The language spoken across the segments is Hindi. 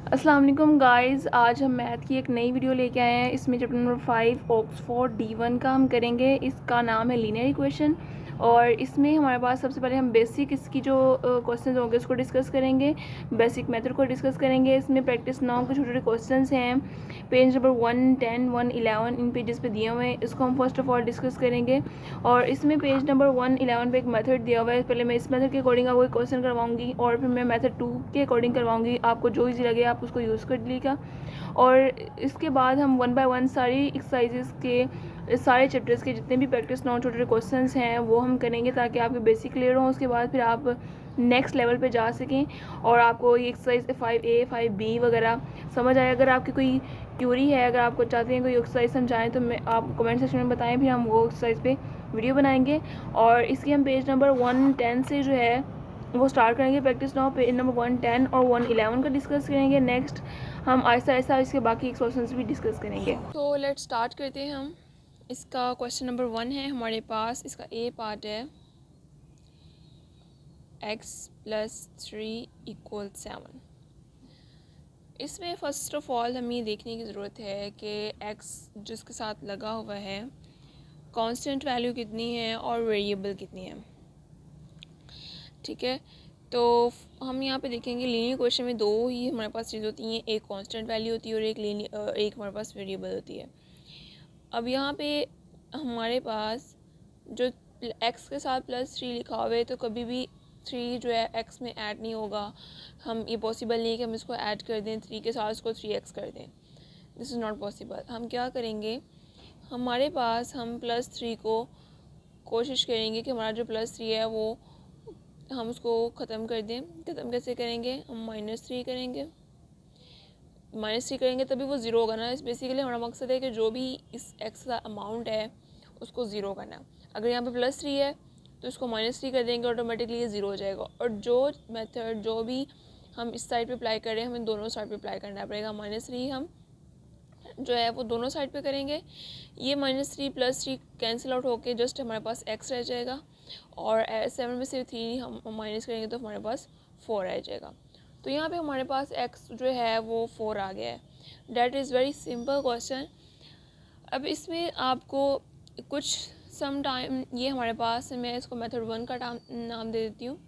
अस्सलाम वालेकुम गाइस, आज हम मैथ की एक नई वीडियो लेके आए हैं। इसमें चैप्टर नंबर 5 ऑक्सफोर्ड D1 का हम करेंगे। इसका नाम है लीनियर इक्वेशन और इसमें हमारे पास सबसे पहले हम बेसिक इसकी जो क्वेश्चंस होंगे उसको डिस्कस करेंगे, बेसिक मेथड को डिस्कस करेंगे। इसमें प्रैक्टिस 9 के छोटे छोटे क्वेश्चंस हैं, पेज नंबर 1, 10, 1, 11 इन पेजेस पे दिए हुए हैं। इसको हम फर्स्ट ऑफ ऑल डिस्कस करेंगे और इसमें पेज नंबर 1, 11 पे एक मेथड दिया हुआ है। पहले मैं इस मेथड के अकॉर्डिंग आपको एक क्वेश्चन करवाऊंगी और फिर मैं मेथड 2 के अकॉर्डिंग करवाऊंगी। आपको जो इजी लगे आप उसको यूज़ कर लीजिएगा और इसके बाद हम 1 बाय 1 सारी एक्सरसाइजेस के सारे चैप्टर्स के जितने भी प्रैक्टिस 9 छोटे छोटे क्वेश्चंस हैं वो हम करेंगे ताकि आपके बेसिक क्लियर हो। उसके बाद फिर आप नेक्स्ट लेवल पे जा सकें और आपको ये एक्सरसाइज 5A 5B वगैरह समझ आए। अगर आपकी कोई क्यूरी है, अगर आपको चाहते हैं कोई एक्सरसाइज समझाएं तो मैं आप कमेंट सेक्शन में बताएं, फिर हम वो एक्सरसाइज पे वीडियो बनाएंगे। और इसकी हम पेज नंबर 110 से जो है वो स्टार्ट करेंगे प्रैक्टिस 9, पेज नंबर 110 और 111 का डिस्कस करेंगे। नेक्स्ट हम आहिस्ता आहिस्ता इसके बाकी क्वेश्चंस भी डिस्कस करेंगे। तो लेट्स स्टार्ट करते हैं हम। इसका क्वेश्चन नंबर 1 है हमारे पास। इसका ए पार्ट है x + 3 = 7। इसमें फ़र्स्ट ऑफ़ ऑल हमें ये देखने की ज़रूरत है कि x जिसके साथ लगा हुआ है कांस्टेंट वैल्यू कितनी है और वेरिएबल कितनी है। ठीक है, तो हम यहाँ पे देखेंगे लीनियर इक्वेशन में दो ही हमारे पास चीज़ होती हैं, एक कांस्टेंट वैल्यू होती है और एक हमारे पास वेरिएबल होती है। अब यहाँ पे हमारे पास जो x के साथ +3 लिखा हुआ है तो कभी भी 3 जो है x में ऐड नहीं होगा। हम ये पॉसिबल नहीं है कि हम इसको ऐड कर दें 3 के साथ उसको 3x कर दें, दिस इज़ नॉट पॉसिबल। हम क्या करेंगे, हमारे पास हम +3 को कोशिश करेंगे कि हमारा जो +3 है वो हम उसको ख़त्म कर दें। ख़त्म कैसे करेंगे, हम -3 करेंगे। -3 करेंगे तभी वो ज़ीरो होगा ना। इस बेसिकली हमारा मकसद है कि जो भी इस x का अमाउंट है उसको ज़ीरो करना। अगर यहाँ पे +3 है तो इसको -3 कर देंगे, ऑटोमेटिकली ये ज़ीरो हो जाएगा। और जो मेथड जो भी हम इस साइड पे अप्लाई कर रहे हैं हमें दोनों साइड पे अप्लाई करना पड़ेगा। -3 हम जो है वो दोनों साइड पे करेंगे। ये -3 +3 कैंसिल आउट होके जस्ट हमारे पास x रह जाएगा और 7 में से 3 हम माइनस करेंगे तो हमारे पास 4 रह जाएगा। तो यहाँ पे हमारे पास x जो है वो 4 आ गया है। That is very simple question. अब इसमें आपको कुछ सम टाइम ये हमारे पास, मैं इसको मेथड 1 का नाम दे देती हूँ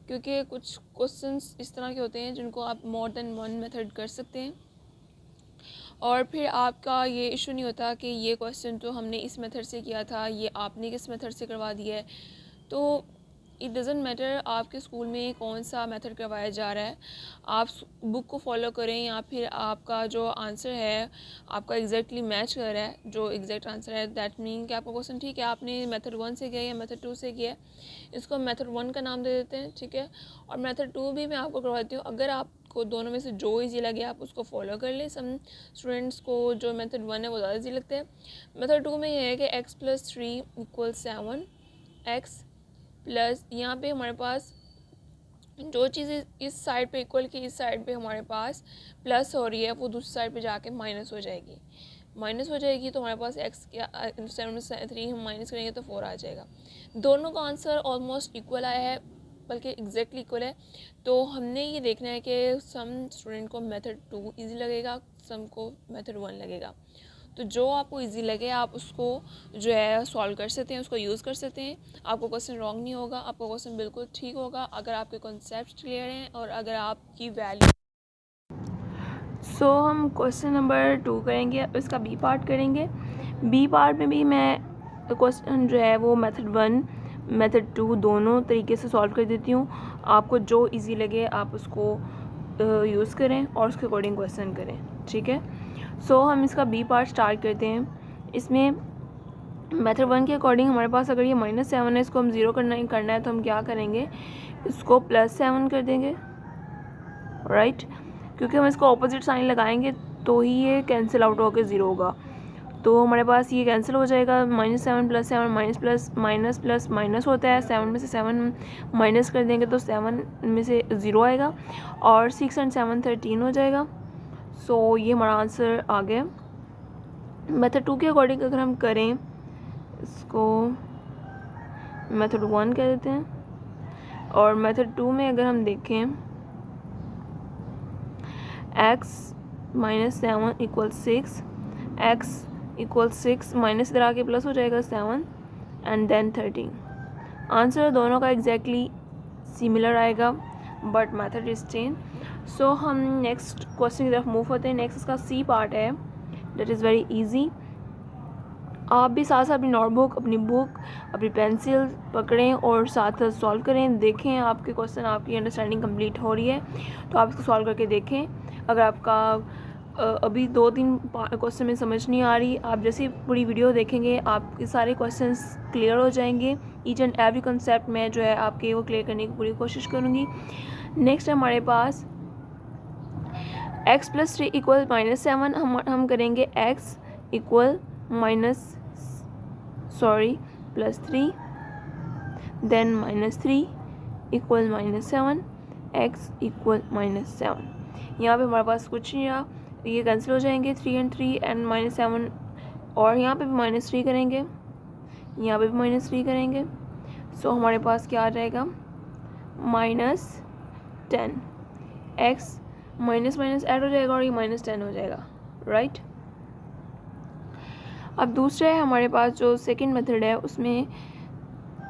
क्योंकि कुछ क्वेश्चंस इस तरह के होते हैं जिनको आप मोर देन 1 मेथड कर सकते हैं और फिर आपका ये इशू नहीं होता कि ये क्वेश्चन तो हमने इस मेथड से किया था, ये आपने किस मेथड से करवा दिया है। तो इट डज़ंट मैटर आपके स्कूल में कौन सा मेथड करवाया जा रहा है, आप बुक को फॉलो करें या फिर आपका जो आंसर है आपका एग्जैक्टली मैच कर रहा है जो एग्जैक्ट आंसर है। दैट मीन कि आपका क्वेश्चन ठीक है, आपने मेथड 1 से किया या मेथड 2 से किया है, इसको मेथड 1 का नाम दे देते हैं। ठीक है, और मेथड 2 भी मैं आपको करवाती हूँ। अगर आपको दोनों में से जो ईजी लगे आप उसको फॉलो कर लें। सम स्टूडेंट्स को जो मेथड 1 है वो ज़्यादा ईजी लगता है। मेथड 2 में ये है कि x + 3 = 7, x प्लस यहाँ पे हमारे पास जो चीज़ इस साइड पे इक्वल की इस साइड पे हमारे पास प्लस हो रही है वो दूसरी साइड पे जाके माइनस हो जाएगी। माइनस हो जाएगी तो हमारे पास x क्या 7 में से 3 हम माइनस करेंगे तो 4 आ जाएगा। दोनों का आंसर ऑलमोस्ट इक्वल आया है, बल्कि एग्जैक्टली इक्वल है। तो हमने ये देखना है कि सम स्टूडेंट को मेथड 2 ईजी लगेगा, सम को मेथड 1 लगेगा। तो जो आपको इजी लगे आप उसको जो है सॉल्व कर सकते हैं, उसको यूज़ कर सकते हैं। आपको क्वेश्चन रॉन्ग नहीं होगा, आपका क्वेश्चन बिल्कुल ठीक होगा अगर आपके कॉन्सेप्ट क्लियर हैं और अगर आपकी वैल्यू। हम क्वेश्चन नंबर 2 करेंगे, इसका बी पार्ट करेंगे। बी पार्ट में भी मैं क्वेश्चन जो है वो मेथड 1 मेथड 2 दोनों तरीके से सॉल्व कर देती हूँ। आपको जो इजी लगे आप उसको यूज़ करें और उसके अकॉर्डिंग क्वेश्चन करें। ठीक है, हम इसका बी पार्ट स्टार्ट करते हैं। इसमें मेथड 1 के अकॉर्डिंग हमारे पास अगर ये -7 है, इसको हम ज़ीरो करना है तो हम क्या करेंगे, इसको +7 कर देंगे। राइट, क्योंकि हम इसको ऑपोजिट साइन लगाएंगे तो ही ये कैंसिल आउट होकर ज़ीरो होगा। तो हमारे पास ये कैंसिल हो जाएगा। -7 + 7 माइनस प्लस माइनस होता है। 7 में से 7 माइनस कर देंगे तो 7 में से 0 आएगा और 6 और 7 13 हो जाएगा। ये हमारा आंसर आ गया। मेथड 2 के अकॉर्डिंग अगर हम करें, इसको मेथड 1 कह देते हैं और मेथड 2 में अगर हम देखें x minus 7 equal 6, x equal 6 minus इधर आके प्लस हो जाएगा 7 एंड देन 13। आंसर दोनों का एग्जैक्टली सिमिलर आएगा बट मेथड इज चेंज। सो हम नेक्स्ट क्वेश्चन की तरफ मूव होते हैं। नेक्स्ट इसका सी पार्ट है, दैट इज़ वेरी इजी। आप भी साथ साथ अपनी नोटबुक, अपनी बुक, अपनी पेंसिल पकड़ें और साथ साथ सॉल्व करें। देखें आपके क्वेश्चन, आपकी अंडरस्टैंडिंग कंप्लीट हो रही है तो आप इसको सॉल्व करके देखें। अगर आपका अभी 2-3 क्वेश्चन में समझ नहीं आ रही, आप जैसे पूरी वीडियो देखेंगे आपके सारे क्वेश्चंस क्लियर हो जाएंगे। ईच एंड एवरी कंसेप्ट में जो है आपके वो क्लियर करने की पूरी कोशिश करूँगी। नेक्स्ट हमारे पास x + 3 इक्वल -7। हम करेंगे x equal +3 then -3 equal -7, x equal -7। यहाँ पे हमारे पास कुछ नहीं रहा, ये कैंसिल हो जाएंगे 3 and 3 एंड -7, और यहाँ पे भी -3 करेंगे, यहाँ पे भी -3 करेंगे। सो हमारे पास क्या आ जाएगा -10, x माइनस माइनस ऐड हो जाएगा और ये -10 हो जाएगा, राइट। अब दूसरा है हमारे पास जो सेकंड मेथड है, उसमें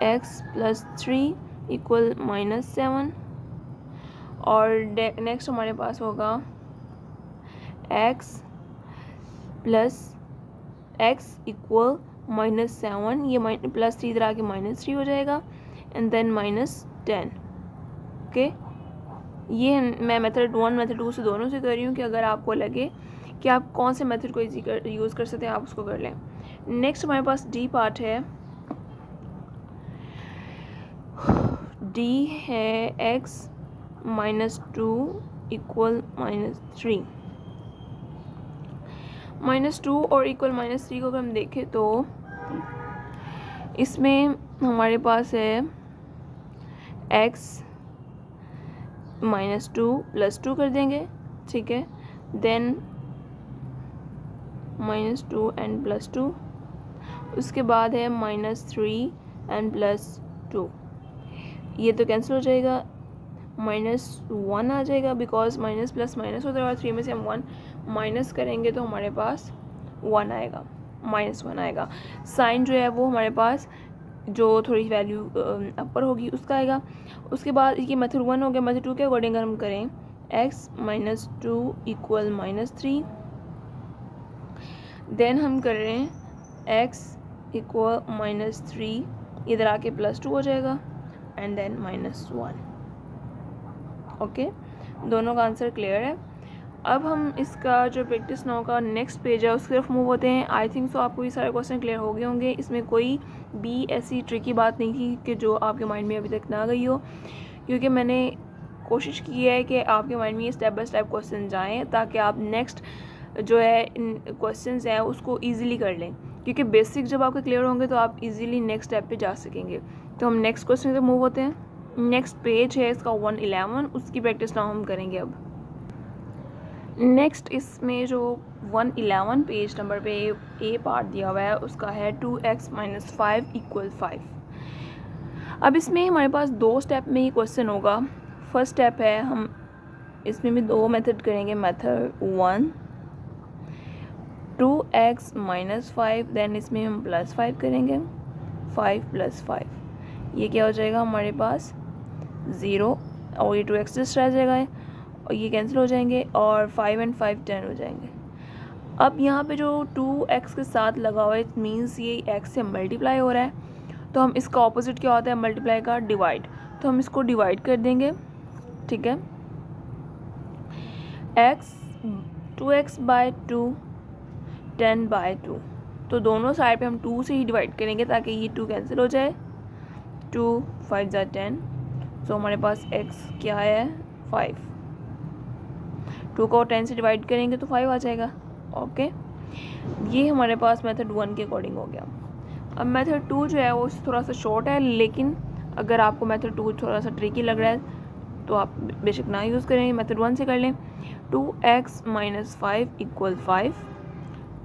x + 3 इक्वल -7, और नेक्स्ट हमारे पास होगा x इक्वल -7, ये +3 इधर आके -3 हो जाएगा एंड देन -10। ओके, ये मैं मेथड 1 मेथड 2 से दोनों से कर रही हूँ कि अगर आपको लगे कि आप कौन से मेथड को यूज़ कर सकते हैं आप उसको कर लें। नेक्स्ट हमारे पास डी पार्ट है। डी है x -2 इक्वल -3। -2 और इक्वल -3 को अगर हम देखें तो इसमें हमारे पास है x -2 + 2 कर देंगे, ठीक है, देन -2 एंड +2, उसके बाद है -3 एंड +2, ये तो कैंसिल हो जाएगा, -1 आ जाएगा बिकॉज माइनस प्लस माइनस होता है और 3 में से हम 1 माइनस करेंगे तो हमारे पास 1 आएगा, -1 आएगा। साइन जो है वो हमारे पास जो थोड़ी वैल्यू अपर होगी उसका आएगा। उसके बाद ये मेथड 1 हो गया। मेथड 2 के अकॉर्डिंग हम करें x -2 इक्वल -3, देन हम कर रहे हैं x इक्वल -3, इधर आके +2 हो जाएगा एंड देन -1। ओके, दोनों का आंसर क्लियर है। अब हम इसका जो प्रैक्टिस नाउ का नेक्स्ट पेज है उसकी तरफ मूव होते हैं। आई थिंक सो आपको ये सारे क्वेश्चन क्लियर हो गए होंगे। इसमें कोई भी ऐसी ट्रिकी बात नहीं थी कि जो आपके माइंड में अभी तक ना गई हो, क्योंकि मैंने कोशिश की है कि आपके माइंड में ये स्टेप बाय स्टेप क्वेश्चन जाएँ ताकि आप नेक्स्ट जो है इन क्वेश्चंस हैं उसको ईजिली कर लें, क्योंकि बेसिक जब आपके क्लियर होंगे तो आप ईजिली नेक्स्ट स्टेप पे जा सकेंगे। तो हम नेक्स्ट क्वेश्चन पे मूव होते हैं। नेक्स्ट पेज है इसका 111, उसकी प्रैक्टिस नाउ हम करेंगे। अब नेक्स्ट इसमें जो 111 पेज नंबर पे ए पार्ट दिया हुआ है उसका है 2x - 5 इक्वल 5। अब इसमें हमारे पास 2 स्टेप में ही क्वेश्चन होगा। फर्स्ट स्टेप है हम इसमें भी 2 मेथड करेंगे। मेथड 1 2x - 5, देन इसमें हम +5 करेंगे, 5 + 5, ये क्या हो जाएगा हमारे पास 0 और ये 2x जस्ट रह जाएगा और ये कैंसिल हो जाएंगे और 5 and 5 10 हो जाएंगे। अब यहाँ पे जो 2x के साथ लगा हुआ है इट मीन्स ये x से मल्टीप्लाई हो रहा है, तो हम इसका ऑपोजिट क्या होता है मल्टीप्लाई का, डिवाइड। तो हम इसको डिवाइड कर देंगे, ठीक है। x 2x/2 10/2, तो दोनों साइड पे हम 2 से ही डिवाइड करेंगे ताकि ये 2 कैंसिल हो जाए। 2 5 × 10, सो हमारे पास x क्या है 5। 2 को 10 से डिवाइड करेंगे तो 5 आ जाएगा। ओके, ये हमारे पास मेथड 1 के अकॉर्डिंग हो गया। अब मेथड 2 जो है वो थोड़ा सा शॉर्ट है, लेकिन अगर आपको मेथड 2 थोड़ा सा ट्रिकी लग रहा है तो आप बेशक ना यूज़ करें, मेथड 1 से कर लें। 2x - 5 इक्वल 5,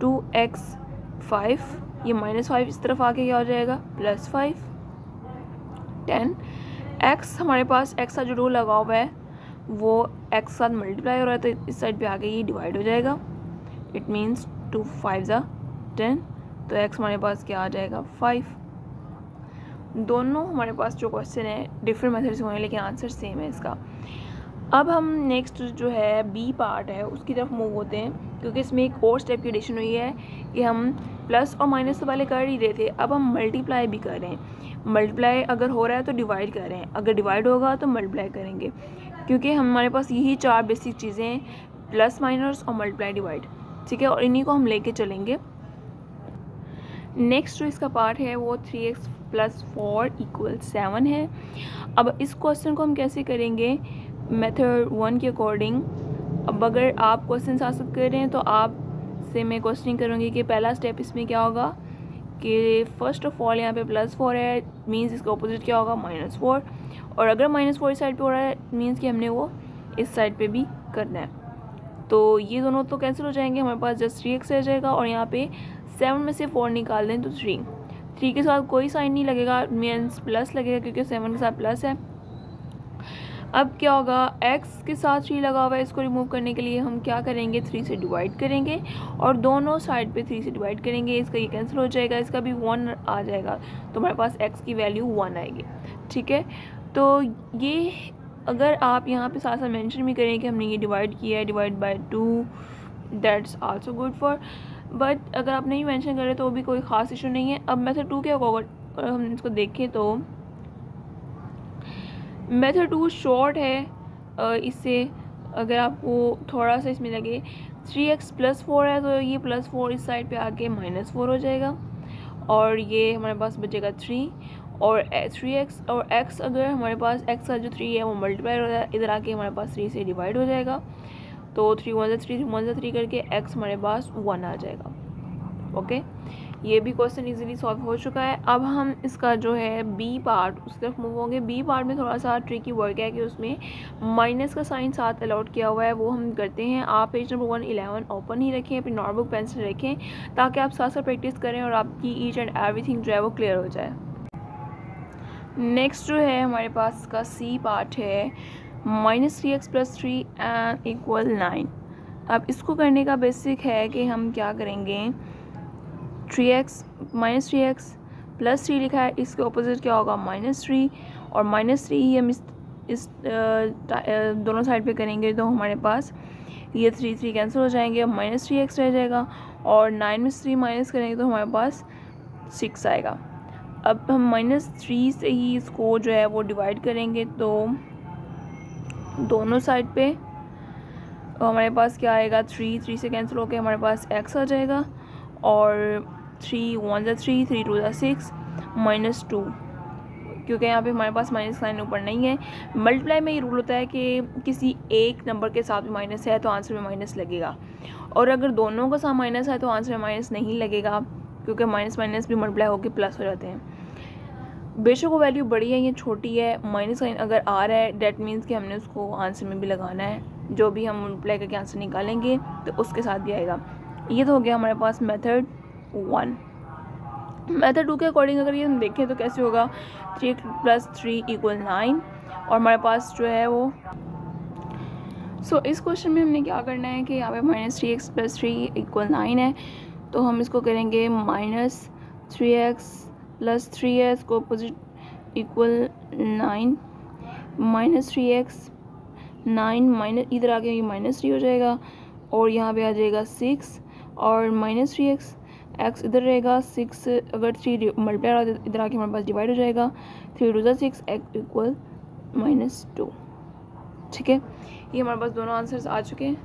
2x 5, ये -5 इस तरफ आके क्या हो जाएगा +5, 10। x हमारे पास x का जो रूल लगा हुआ है वो x के साथ मल्टीप्लाई हो रहा है, तो इस साइड पे आके ये डिवाइड हो जाएगा. It means 2 5 10. तो x हमारे पास क्या आ जाएगा 5. दोनों हमारे पास जो क्वेश्चन है डिफरेंट मेथड से हुए हैं, लेकिन आंसर सेम है इसका. अब हम नेक्स्ट जो है बी पार्ट है उसकी तरफ मूव होते हैं, क्योंकि इसमें एक और स्टेप की एडिशन हुई है कि हम प्लस और माइनस तो पहले कर ही रहे थे, अब हम मल्टीप्लाई भी कर रहे हैं. मल्टीप्लाई अगर हो रहा है तो डिवाइड कर रहे हैं, अगर डिवाइड होगा तो मल्टीप्लाई करेंगे, क्योंकि हमारे पास यही 4 बेसिक चीज़ें हैं, प्लस माइनस और मल्टीप्लाई डिवाइड. ठीक है, और इन्हीं को हम लेके चलेंगे. नेक्स्ट जो इसका पार्ट है वो 3x + 4 = 7 है. अब इस क्वेश्चन को हम कैसे करेंगे मेथड 1 के अकॉर्डिंग. अब अगर आप क्वेश्चन आंसर कर रहे हैं तो आप से मैं क्वेश्चनिंग करूँगी कि पहला स्टेप इसमें क्या होगा कि फ़र्स्ट ऑफ ऑल यहाँ पे +4 है, मीन्स इसका ऑपोजिट क्या होगा -4. और अगर -4 इस साइड पे हो रहा है मीन्स कि हमने वो इस साइड पे भी करना है. तो ये दोनों तो कैंसिल हो जाएंगे, हमारे पास जस्ट 3x रह जाएगा. और यहाँ पे 7 में से 4 निकाल दें तो 3 के साथ कोई साइन नहीं लगेगा, मीन्स प्लस लगेगा क्योंकि 7 के साथ प्लस है. अब क्या होगा, x के साथ 3 लगा हुआ है, इसको रिमूव करने के लिए हम क्या करेंगे 3 से डिवाइड करेंगे और दोनों साइड पे 3 से डिवाइड करेंगे. इसका ये कैंसिल हो जाएगा, इसका भी 1 आ जाएगा, तो हमारे पास x की वैल्यू 1 आएगी. ठीक है, तो ये अगर आप यहाँ पे साथ साथ मेंशन भी करें कि हमने ये डिवाइड किया है, divide by 2, that's also good for. But अगर आप नहीं मेंशन करें तो भी कोई ख़ास इशू नहीं है. अब मेथड 2 क्या होगा, अगर हम इसको देखें तो मेथड 2 शॉर्ट है. इससे अगर आपको थोड़ा सा इसमें लगे 3x + 4 है तो ये +4 इस साइड पे आके -4 हो जाएगा और ये हमारे पास बचेगा 3 और 3x और x, अगर हमारे पास x का जो 3 है वो मल्टीप्लाई हो रहा है, इधर आके हमारे पास 3 से डिवाइड हो जाएगा. तो 3 1 3 3 1 3 करके x हमारे पास 1 आ जाएगा. ओके, ये भी क्वेश्चन इजीली सॉल्व हो चुका है. अब हम इसका जो है बी पार्ट उस तरफ मूव होंगे. बी पार्ट में थोड़ा सा ट्रिकी वर्क है कि उसमें माइनस का साइन साथ अलॉट किया हुआ है, वो हम करते हैं. आप पेज नंबर 111 ओपन ही रखें, अपनी नोटबुक पेंसिल रखें ताकि आप साथ साथ प्रैक्टिस करें और आपकी ईच एंड एवरीथिंग जो है वो क्लियर हो जाए. नेक्स्ट जो है हमारे पास का सी पार्ट है -3x + 3 = 9. अब इसको करने का बेसिक है कि हम क्या करेंगे, 3x + 3 लिखा है, इसके ऑपोजिट क्या होगा -3 और -3 ही हम इस दोनों साइड पे करेंगे तो हमारे पास ये 3 कैंसिल हो जाएंगे, -3x रह जाएगा और 9 में से 3 माइनस करेंगे तो हमारे पास 6 आएगा. अब हम -3 से ही इसको जो है वो डिवाइड करेंगे तो दोनों साइड पे हमारे पास क्या आएगा, 3 से कैंसिल होकर हमारे पास x आ जाएगा और 3 1 3 3 2 6 -2, क्योंकि यहाँ पे हमारे पास माइनस साइन ऊपर नहीं है. मल्टीप्लाई में ये रूल होता है कि किसी एक नंबर के साथ भी माइनस है तो आंसर में माइनस लगेगा, और अगर दोनों के साथ माइनस है तो आंसर में माइनस नहीं लगेगा, क्योंकि माइनस भी मल्टीप्लाई होकर प्लस हो जाते हैं. बेशक वो वैल्यू बड़ी है, ये छोटी है, माइनस साइन अगर आ रहा है डैट मीन्स कि हमने उसको आंसर में भी लगाना है. जो भी हम मल्टीप्लाई करके आंसर निकालेंगे तो उसके साथ भी आएगा. ये तो हो गया हमारे पास मेथड 1. मेथड 2 के अकॉर्डिंग अगर ये हम देखें तो कैसे होगा, 3x + 3 = 9 और हमारे पास जो है वो इस क्वेश्चन में हमने क्या करना है कि यहाँ पे -3x + 3 = 9 है, तो हम इसको करेंगे -3x + 3 है, इसको अपोजिट = 9 -3x 9 माइनस इधर आके ये -3 हो जाएगा और यहाँ पे आ जाएगा 6 और -3x x इधर रहेगा 6, अगर 3 मल्टीप्लाई हो तो इधर आके हमारे पास डिवाइड हो जाएगा, 3 2 6 x = -2. ठीक है, ये हमारे पास दोनों आंसर्स आ चुके हैं.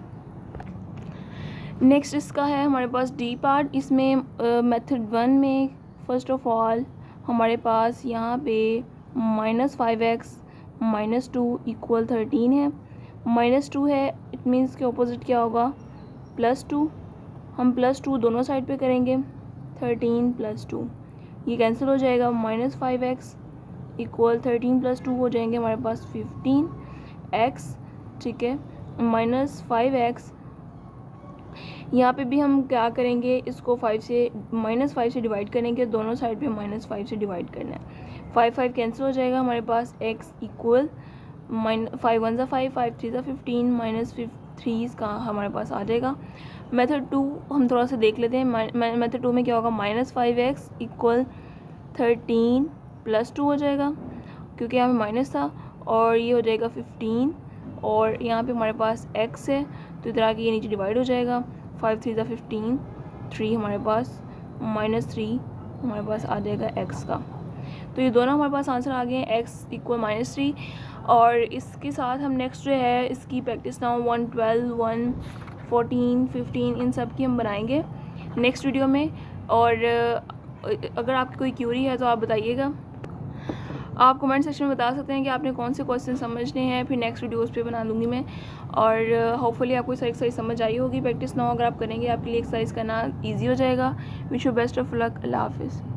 नेक्स्ट इसका है हमारे पास डी पार्ट. इसमें मेथड 1 में फ़र्स्ट ऑफ ऑल हमारे पास यहाँ पे -5x -2 = 13 है. -2 है, इट मीन्स के ऑपोजिट क्या होगा +2. हम +2 दोनों साइड पे करेंगे, 13 + 2 ये कैंसिल हो जाएगा. -5x = 13 + 2 हो जाएंगे हमारे पास 15x. ठीक है, -5x यहाँ पे भी हम क्या करेंगे, इसको 5 से डिवाइड करेंगे, दोनों साइड पे -5 से डिवाइड करना है. 5 कैंसिल हो जाएगा, हमारे पास x = 5 1 ज़ा 5, 5 3 ज़ा 15, माइनस 3 का हमारे पास आ जाएगा। मेथड 2 हम थोड़ा सा देख लेते हैं। मेथड 2 में क्या होगा, -5x इक्वल 13 + 2 हो जाएगा, क्योंकि यहाँ पे माइनस था, और ये हो जाएगा 15, और यहाँ पे हमारे पास x है तो इधर आके ये नीचे डिवाइड हो जाएगा। 5 3 ज़ा 15, 3 हमारे पास, -3 हमारे पास आ जाएगा x का। तो ये दोनों हमारे पास आंसर आ गए हैं, x इक्वल -3। और इसके साथ हम नेक्स्ट जो है इसकी प्रैक्टिस नाउ 1 12 1 14 15 इन सब की हम बनाएंगे नेक्स्ट वीडियो में। और अगर आपकी कोई क्यूरी है तो आप बताइएगा, आप कमेंट सेक्शन में बता सकते हैं कि आपने कौन से क्वेश्चन समझने हैं, फिर नेक्स्ट वीडियो उस पर बना लूँगी मैं। और होपफुली आपको सारी एक्सरसाइज समझ आई होगी। प्रैक्टिस नाउ अगर आप करेंगे आपके लिए एक्सरसाइज करना ईजी हो जाएगा। Wish you best of luck. अल्लाह हाफिज़।